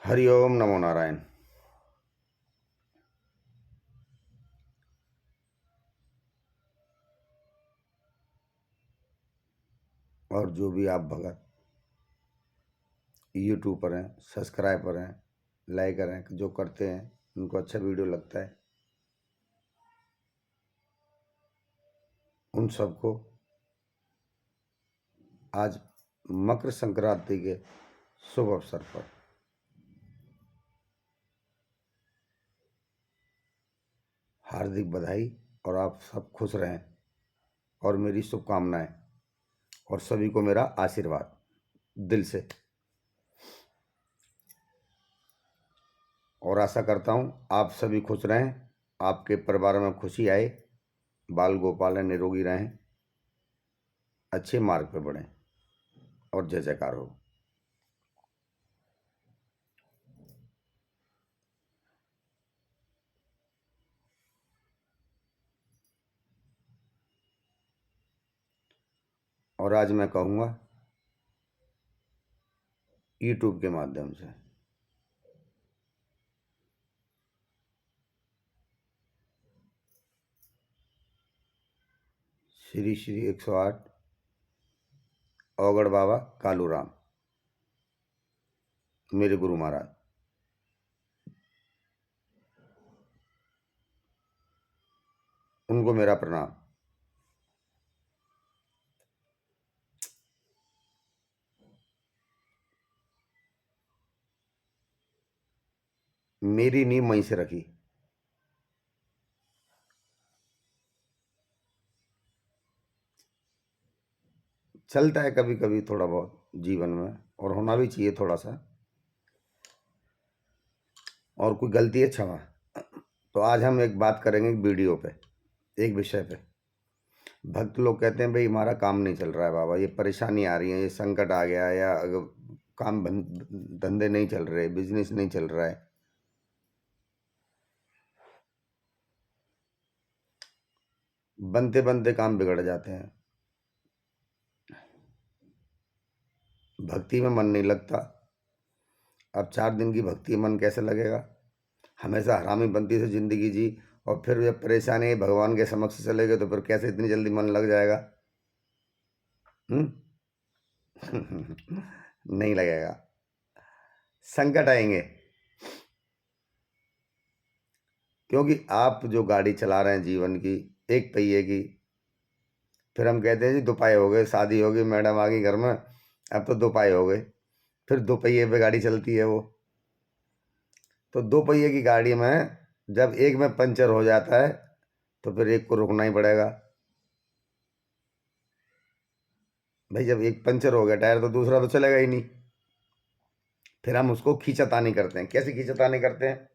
हरि ओम नमो नारायण। और जो भी आप भगत यूट्यूब पर हैं, सब्सक्राइब पर हैं, लाइक करें, जो करते हैं उनको अच्छा वीडियो लगता है, उन सबको आज मकर संक्रांति के शुभ अवसर पर हार्दिक बधाई। और आप सब खुश रहें और मेरी शुभकामनाएं और सभी को मेरा आशीर्वाद दिल से। और आशा करता हूं आप सभी खुश रहें, आपके परिवार में खुशी आए, बाल गोपाल निरोगी रहें, अच्छे मार्ग पर बढ़ें और जय जयकार हो। और आज मैं कहूँगा यूट्यूब के माध्यम से श्री श्री 108 औगड़ बाबा कालूराम, मेरे गुरु महाराज, उनको मेरा प्रणाम। मेरी नींव वहीं से रखी। चलता है कभी कभी थोड़ा बहुत जीवन में, और होना भी चाहिए थोड़ा सा, और कोई गलती है क्षमा। तो आज हम एक बात करेंगे एक वीडियो पे, एक विषय पे। भक्त लोग कहते हैं भाई हमारा काम नहीं चल रहा है बाबा, ये परेशानी आ रही है, ये संकट आ गया, या काम धंधे नहीं चल रहे, बिजनेस नहीं चल रहा है। बनते बनते काम बिगड़ जाते हैं, भक्ति में मन नहीं लगता। अब 4 दिन की भक्ति मन कैसे लगेगा? हमेशा हरामी बनती से जिंदगी जी, और फिर जब परेशानी भगवान के समक्ष चले गए तो फिर कैसे इतनी जल्दी मन लग जाएगा? नहीं लगेगा। संकट आएंगे, क्योंकि आप जो गाड़ी चला रहे हैं जीवन की, एक पहिए की, फिर हम कहते हैं जी 2 पाये हो गए, शादी हो गई, मैडम आ गई घर में, अब तो 2 पाये हो गए, फिर 2 पहिए पे गाड़ी चलती है वो। तो 2 पहिए की गाड़ी में जब एक में पंचर हो जाता है तो फिर एक को रुकना ही पड़ेगा भाई। जब एक पंचर हो गया टायर तो दूसरा तो चलेगा ही नहीं। फिर हम उसको खींचातानी करते हैं। कैसे खींचातानी करते हैं?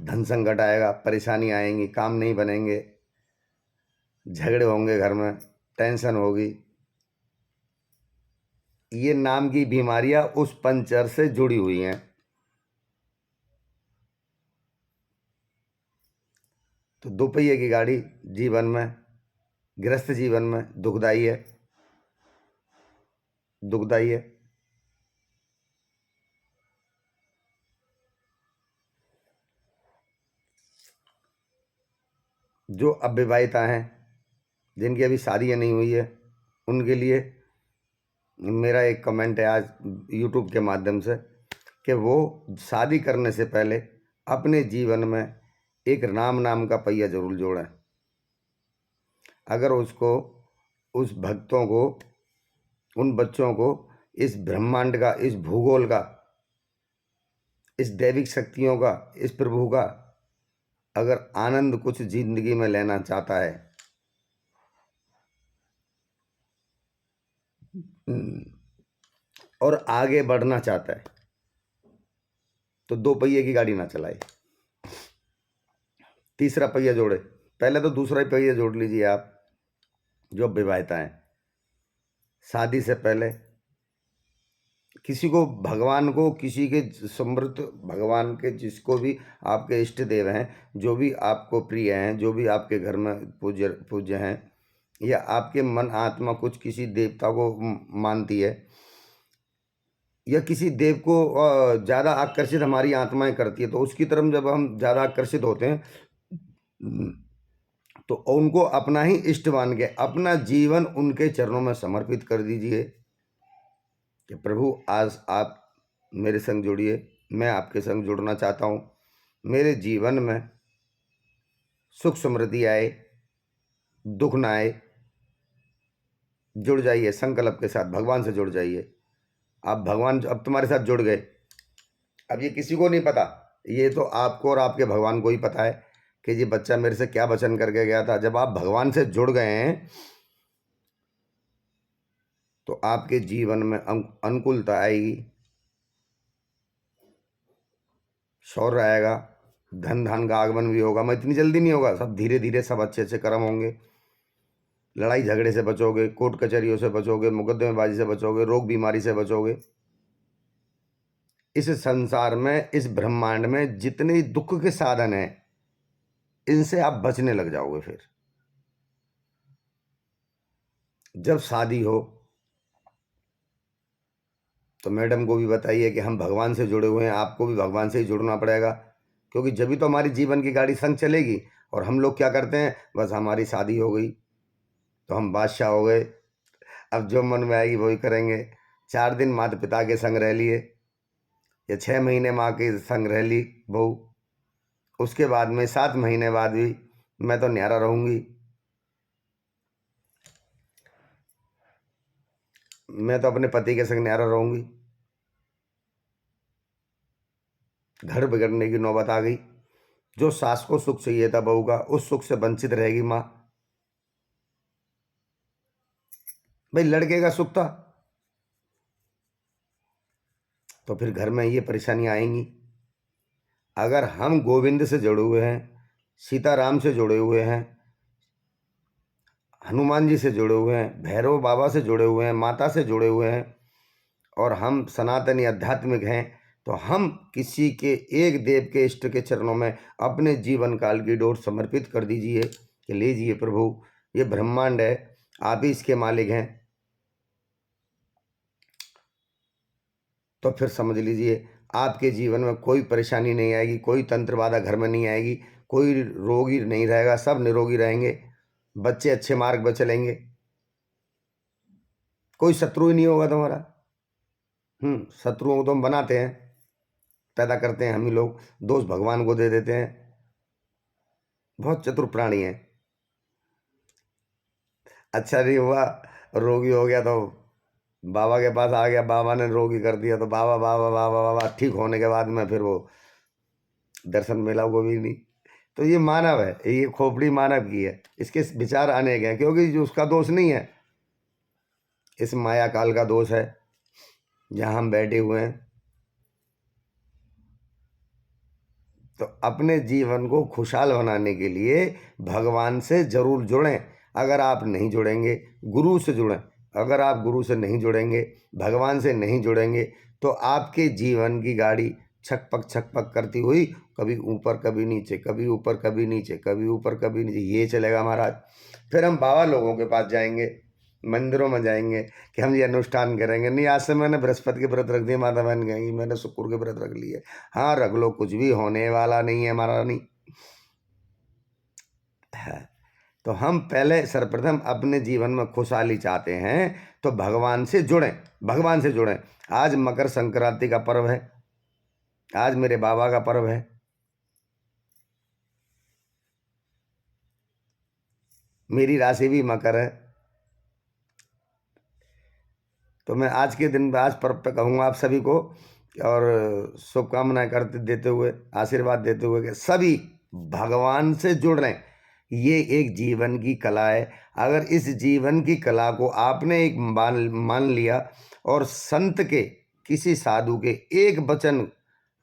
धन संकट आएगा, परेशानी आएंगी, काम नहीं बनेंगे, झगड़े होंगे घर में, टेंशन होगी। ये नाम की बीमारियां उस पंचर से जुड़ी हुई हैं। तो 2 पहिए की गाड़ी जीवन में, गृहस्थ जीवन में दुखदाई है, दुखदाई है। जो अविवाहिता हैं, जिनकी अभी शादी नहीं हुई है, उनके लिए मेरा एक कमेंट है आज यूट्यूब के माध्यम से, कि वो शादी करने से पहले अपने जीवन में एक राम नाम का पहिया जरूर जोड़ें। अगर उसको, उस भक्तों को, उन बच्चों को इस ब्रह्मांड का, इस भूगोल का, इस दैविक शक्तियों का, इस प्रभु का अगर आनंद कुछ जिंदगी में लेना चाहता है, और आगे बढ़ना चाहता है, तो 2 पहिए की गाड़ी ना चलाए, तीसरा पहिया जोड़े। पहले तो दूसरा ही पहिया जोड़ लीजिए आप। जो विवाहिता हैं, शादी से पहले किसी को, भगवान को, किसी के समृद्ध भगवान के, जिसको भी आपके इष्ट देव हैं, जो भी आपको प्रिय हैं, जो भी आपके घर में पूज्य पूज्य हैं, या आपके मन आत्मा कुछ किसी देवता को मानती है, या किसी देव को ज़्यादा आकर्षित हमारी आत्माएं करती है, तो उसकी तरफ जब हम ज़्यादा आकर्षित होते हैं तो उनको अपना ही इष्ट मान के अपना जीवन उनके चरणों में समर्पित कर दीजिए कि प्रभु आज आप मेरे संग जुड़िए, मैं आपके संग जुड़ना चाहता हूँ, मेरे जीवन में सुख समृद्धि आए, दुख ना आए। जुड़ जाइए संकल्प के साथ, भगवान से जुड़ जाइए। आप भगवान अब तुम्हारे साथ जुड़ गए। अब ये किसी को नहीं पता, ये तो आपको और आपके भगवान को ही पता है कि ये बच्चा मेरे से क्या वचन करके गया था। जब आप भगवान से जुड़ गए हैं तो आपके जीवन में अनुकूलता आएगी, शौर्य आएगा, धन धान का आगमन भी होगा। मैं इतनी जल्दी नहीं होगा, सब धीरे धीरे सब अच्छे अच्छे कर्म होंगे। लड़ाई झगड़े से बचोगे, कोर्ट कचहरियों से बचोगे, मुकदमेबाजी से बचोगे, रोग बीमारी से बचोगे। इस संसार में, इस ब्रह्मांड में जितने दुख के साधन हैं, इनसे आप बचने लग जाओगे। फिर जब शादी हो तो मैडम को भी बताइए कि हम भगवान से जुड़े हुए हैं, आपको भी भगवान से ही जुड़ना पड़ेगा, क्योंकि जब भी तो हमारी जीवन की गाड़ी संग चलेगी। और हम लोग क्या करते हैं, बस हमारी शादी हो गई तो हम बादशाह हो गए, अब जो मन में आएगी वही करेंगे। 4 दिन माता पिता के संग रह लिए या 6 महीने माँ के संग रह ली बहू, उसके बाद में 7 महीने बाद भी मैं तो न्यारा रहूंगी, मैं तो अपने पति के संग न्यारा रहूंगी। घर बिगड़ने की नौबत आ गई। जो सास को सुख चाहिए था बहू का, उस सुख से वंचित रहेगी माँ। भाई लड़के का सुख था, तो फिर घर में ये परेशानियां आएंगी। अगर हम गोविंद से जुड़े हुए हैं, सीताराम से जुड़े हुए हैं, हनुमान जी से जुड़े हुए हैं, भैरव बाबा से जुड़े हुए हैं, माता से जुड़े हुए हैं, और हम सनातनी आध्यात्मिक हैं, तो हम किसी के एक देव के इष्ट के चरणों में अपने जीवन काल की डोर समर्पित कर दीजिए कि लीजिए प्रभु, ये ब्रह्मांड है, आप ही इसके मालिक हैं। तो फिर समझ लीजिए आपके जीवन में कोई परेशानी नहीं आएगी, कोई तंत्र बाधा घर में नहीं आएगी, कोई रोगी नहीं रहेगा, सब निरोगी रहेंगे, बच्चे अच्छे मार्ग पर चलेंगे, कोई शत्रु ही नहीं होगा तुम्हारा। शत्रुओं को तो हम बनाते हैं, पैदा करते हैं हम ही लोग, दोष भगवान को दे देते हैं। बहुत चतुर प्राणी हैं। अच्छा नहीं हुआ, रोगी हो गया तो बाबा के पास आ गया, बाबा ने रोगी कर दिया, तो बाबा बाबा बाबा बाबा, ठीक होने के बाद में फिर वो दर्शन मिला को भी नहीं। तो ये मानव है, ये खोपड़ी मानव की है, इसके विचार अनेक हैं, क्योंकि जो उसका दोष नहीं है, इस माया काल का दोष है जहाँ हम बैठे हुए हैं। तो अपने जीवन को खुशहाल बनाने के लिए भगवान से जरूर जुड़ें। अगर आप नहीं जुड़ेंगे, गुरु से जुड़ें। अगर आप गुरु से नहीं जुड़ेंगे, भगवान से नहीं जुड़ेंगे, तो आपके जीवन की गाड़ी छकपक करती हुई कभी ऊपर कभी नीचे, कभी ऊपर कभी नीचे, कभी ऊपर कभी नीचे, ये चलेगा महाराज। फिर हम बाबा लोगों के पास जाएंगे, मंदिरों में जाएंगे कि हम ये अनुष्ठान करेंगे। नहीं, आज से मैंने बृहस्पति के व्रत रख दिए, माता बहन कहेंगी मैंने शुक्र के व्रत रख लिए। हाँ रख लो, कुछ भी होने वाला नहीं है हमारा, नहीं है। तो हम पहले सर्वप्रथम अपने जीवन में खुशहाली चाहते हैं तो भगवान से जुड़ें, भगवान से जुड़ें। आज मकर संक्रांति का पर्व है, आज मेरे बाबा का पर्व है। मेरी राशि भी मकर है, तो मैं आज के दिन, आज पर्व पे कहूँगा आप सभी को, और शुभकामनाएं करते देते हुए, आशीर्वाद देते हुए कि सभी भगवान से जुड़ रहे हैं। ये एक जीवन की कला है। अगर इस जीवन की कला को आपने एक मान लिया और संत के, किसी साधु के एक वचन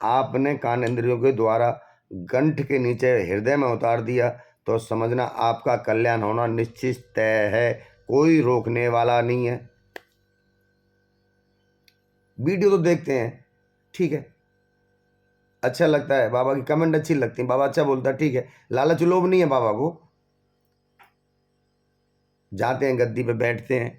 आपने कान इंद्रियों के द्वारा कंठ के नीचे हृदय में उतार दिया, तो समझना आपका कल्याण होना निश्चित तय है, कोई रोकने वाला नहीं है। वीडियो तो देखते हैं, ठीक है, अच्छा लगता है, बाबा की कमेंट अच्छी लगती है, बाबा अच्छा बोलता है, ठीक है, लालच लोभ नहीं है बाबा को। जाते हैं गद्दी पे बैठते हैं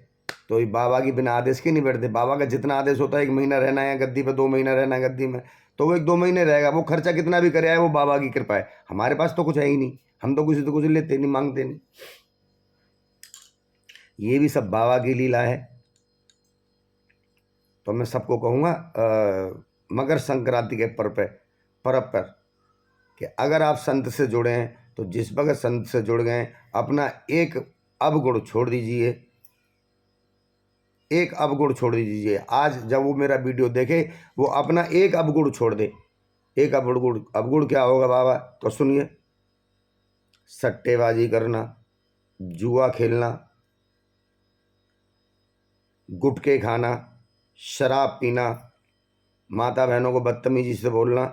तो ये बाबा की बिना आदेश के नहीं बैठते। बाबा का जितना आदेश होता है 1 महीना रहना है गद्दी पे, 2 महीना रहना है गद्दी में, तो वो 1-2 महीने रहेगा। वो खर्चा कितना भी करे आए, वो बाबा की कृपा है। हमारे पास तो कुछ है ही नहीं, हम तो किसी तो कुछ लेते नहीं, मांगते नहीं। ये भी सब बाबा की लीला है। तो मैं सबको कहूँगा मकर संक्रांति के पर्व पर कि अगर आप संत से जुड़े हैं तो जिस वक्त संत से जुड़ गए अपना एक अवगुण छोड़ दीजिए, एक अवगुण छोड़ दीजिए। आज जब वो मेरा वीडियो देखे वो अपना एक अवगुण छोड़ दे। एक अवगुण क्या होगा बाबा? तो सुनिए, सट्टेबाजी करना, जुआ खेलना, गुटखे खाना, शराब पीना, माता बहनों को बदतमीजी से बोलना,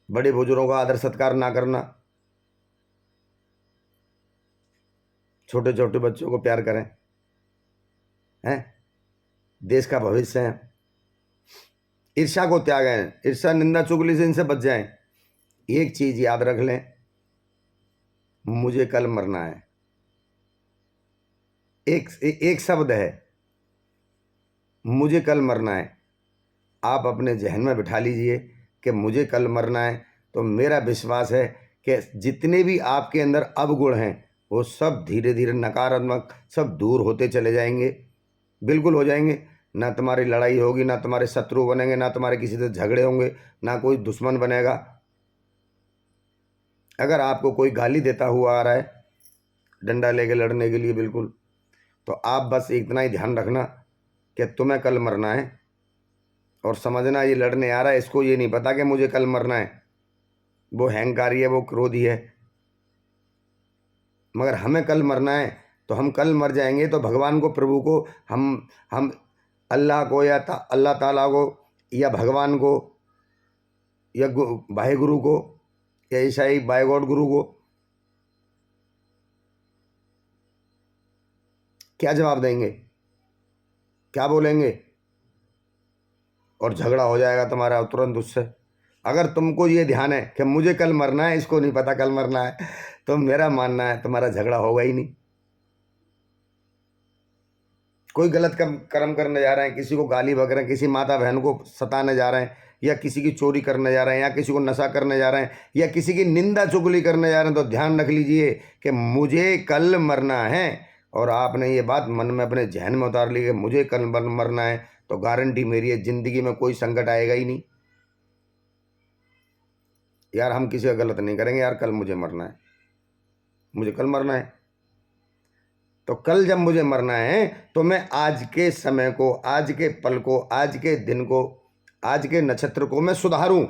बड़े बुजुर्गों का आदर सत्कार ना करना, छोटे छोटे बच्चों को प्यार करें, हैं? देश का भविष्य है। ईर्ष्या को त्यागें, ईर्ष्या निंदा चुगली से इनसे बच जाएं। एक चीज याद रख लें, मुझे कल मरना है। एक शब्द है, मुझे कल मरना है। आप अपने जहन में बिठा लीजिए कि मुझे कल मरना है। तो मेरा विश्वास है कि जितने भी आपके अंदर अवगुण हैं वो सब धीरे धीरे नकारात्मक सब दूर होते चले जाएंगे, बिल्कुल हो जाएंगे। ना तुम्हारी लड़ाई होगी, ना तुम्हारे शत्रु बनेंगे, ना तुम्हारे किसी से झगड़े होंगे, ना कोई दुश्मन बनेगा। अगर आपको कोई गाली देता हुआ आ रहा है डंडा लेके लड़ने के लिए, बिल्कुल, तो आप बस इतना ही ध्यान रखना कि तुम्हें कल मरना है। और समझना ये लड़ने आ रहा है, इसको ये नहीं पता कि मुझे कल मरना है। वो अहंकारी है, वो क्रोधी है। मगर हमें कल मरना है तो हम कल मर जाएंगे तो भगवान को, प्रभु को, हम अल्लाह को या अल्लाह ताला को या भगवान को या भाई गुरु को या ईसाई बाय गॉड गुरु को क्या जवाब देंगे? क्या बोलेंगे? और झगड़ा हो जाएगा तुम्हारा तुरंत उससे। अगर तुमको ये ध्यान है कि मुझे कल मरना है, इसको नहीं पता कल मरना है, तो मेरा मानना है तुम्हारा झगड़ा होगा ही नहीं। कोई गलत कर्म करने जा रहे हैं, किसी को गाली बक रहे हैं, किसी माता बहन को सताने जा रहे हैं, या किसी की चोरी करने जा रहे हैं, या किसी को नशा करने जा रहे हैं, या किसी की निंदा चुगली करने जा रहे हैं, तो ध्यान रख लीजिए कि मुझे कल मरना है। और आपने ये बात मन में अपने जहन में उतार ली कि मुझे कल मरना है, तो गारंटी मेरी है जिंदगी में कोई संकट आएगा ही नहीं। यार हम किसी का गलत नहीं करेंगे यार, कल मुझे मरना है, मुझे कल मरना है। तो कल जब मुझे मरना है तो मैं आज के समय को, आज के पल को, आज के दिन को, आज के नक्षत्र को मैं सुधारूं,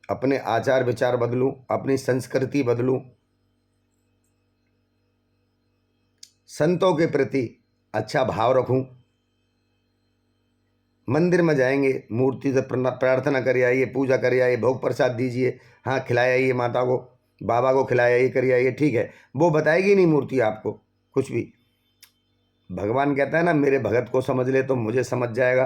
अपने आचार विचार बदलूं, अपनी संस्कृति बदलूं, संतों के प्रति अच्छा भाव रखूं। मंदिर में जाएंगे, मूर्ति से प्रार्थना कर आइए, पूजा कर आइए, भोग प्रसाद दीजिए, हाँ खिलाए आइए, माता को बाबा को खिलाए आइए, करिए आइए, ठीक है। वो बताएगी नहीं मूर्ति आपको कुछ भी। भगवान कहता है ना, मेरे भगत को समझ ले तो मुझे समझ जाएगा।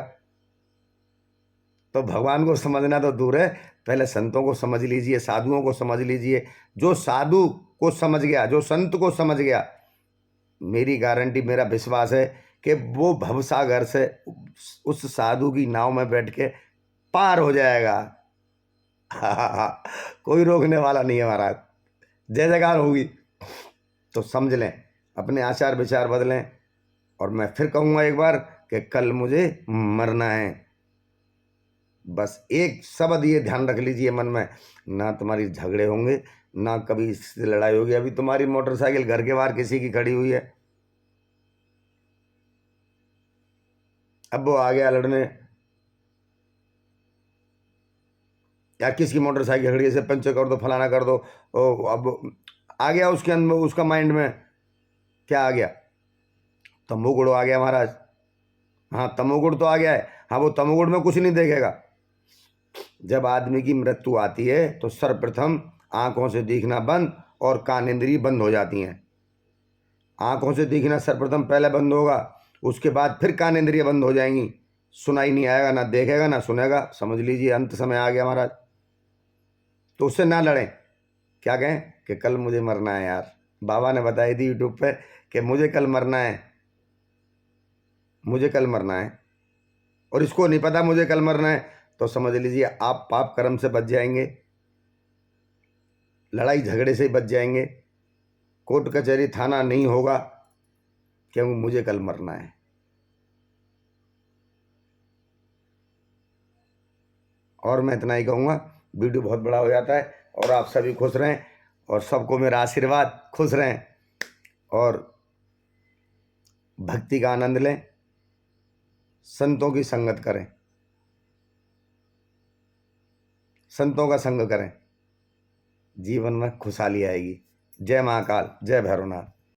तो भगवान को समझना तो दूर है, पहले संतों को समझ लीजिए, साधुओं को समझ लीजिए। जो साधु को समझ गया, जो संत को समझ गया, मेरी गारंटी, मेरा विश्वास है कि वो भवसागर से उस साधु की नाव में बैठ के पार हो जाएगा। कोई रोकने वाला नहीं है महाराज, जय जयकार होगी। तो समझ लें, अपने आचार विचार बदलें। और मैं फिर कहूँगा एक बार कि कल मुझे मरना है। बस एक शब्द ये ध्यान रख लीजिए मन में, ना तुम्हारी झगड़े होंगे, ना कभी इससे लड़ाई होगी। अभी तुम्हारी मोटरसाइकिल घर के बाहर किसी की खड़ी हुई है, अब वो आ गया लड़ने, या किसकी मोटरसाइकिल खड़ी है, इसे पंचर कर दो, फलाना कर दो, अब आ गया उसके अंदर, उसका माइंड में क्या आ गया? तमोगुण आ गया महाराज। हाँ तमोगुण तो आ गया है। हाँ वो तमोगुण में कुछ नहीं देखेगा। जब आदमी की मृत्यु आती है तो सर्वप्रथम आंखों से दिखना बंद और कान इंद्रिय बंद हो जाती हैं। आंखों से दिखना सर्वप्रथम पहले बंद होगा, उसके बाद फिर कान इंद्रिय बंद हो जाएंगी। सुनाई नहीं आएगा, ना देखेगा ना सुनेगा। समझ लीजिए अंत समय आ गया महाराज। तो उससे ना लड़ें। क्या कहें कि कल मुझे मरना है यार। बाबा ने बताई थी यूट्यूब पे कि मुझे कल मरना है, मुझे कल मरना है, और इसको नहीं पता मुझे कल मरना है, तो समझ लीजिए आप पाप कर्म से बच जाएंगे, लड़ाई झगड़े से बच जाएंगे, कोर्ट कचहरी थाना नहीं होगा, क्योंकि मुझे कल मरना है। और मैं इतना ही कहूँगा, वीडियो बहुत बड़ा हो जाता है, और आप सभी खुश रहें, और सबको मेरा आशीर्वाद, खुश रहें और भक्ति का आनंद लें, संतों की संगत करें, संतों का संग करें, जीवन में खुशहाली आएगी। जय महाकाल, जय भैरवनाथ।